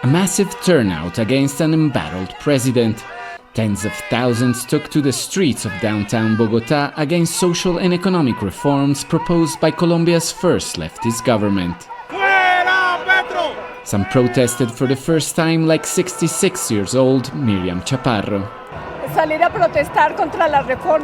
A massive turnout against an embattled president. Tens of thousands took to the streets of downtown Bogota against social and economic reforms proposed by Colombia's first leftist government. Some protested for the first time, like 66-year-old Miriam Chaparro.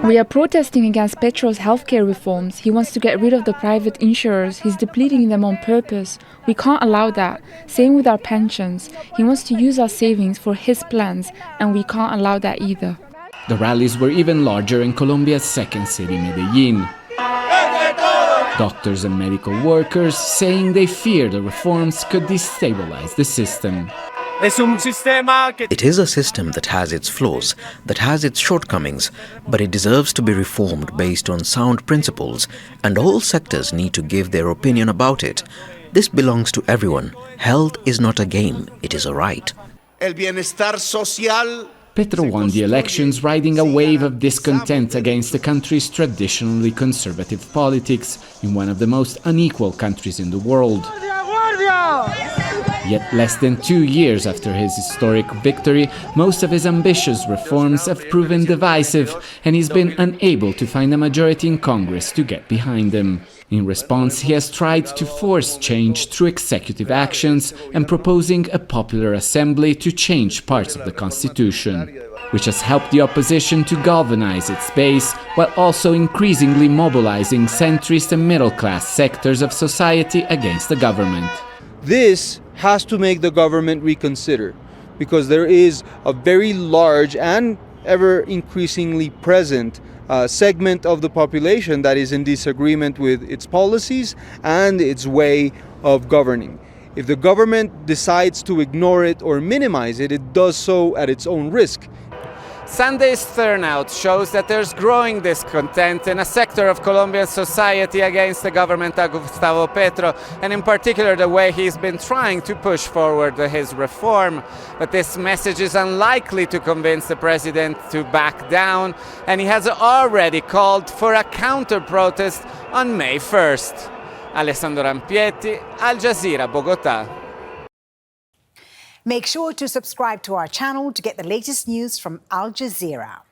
We are protesting against Petro's healthcare reforms. He wants to get rid of the private insurers. He's depleting them on purpose. We can't allow that. Same with our pensions. He wants to use our savings for his plans, and we can't allow that either. The rallies were even larger in Colombia's second city, Medellin. Doctors and medical workers saying they fear the reforms could destabilize the system. It is a system that has its flaws, that has its shortcomings, but it deserves to be reformed based on sound principles, and all sectors need to give their opinion about it. This belongs to everyone. Health is not a game, it is a right. Petro won the elections riding a wave of discontent against the country's traditionally conservative politics in one of the most unequal countries in the world. Yet less than 2 years after his historic victory, most of his ambitious reforms have proven divisive, and he's been unable to find a majority in Congress to get behind them. In response, he has tried to force change through executive actions and proposing a popular assembly to change parts of the constitution, which has helped the opposition to galvanize its base while also increasingly mobilizing centrist and middle-class sectors of society against the government. This has to make the government reconsider, because there is a very large and ever increasingly present segment of the population that is in disagreement with its policies and its way of governing. If the government decides to ignore it or minimize it, it does so at its own risk. Sunday's turnout shows that there's growing discontent in a sector of Colombian society against the government of Gustavo Petro, and in particular the way he's been trying to push forward his reform. But this message is unlikely to convince the president to back down, and he has already called for a counter-protest on May 1st. Alessandro Rampietti, Al Jazeera, Bogota. Make sure to subscribe to our channel to get the latest news from Al Jazeera.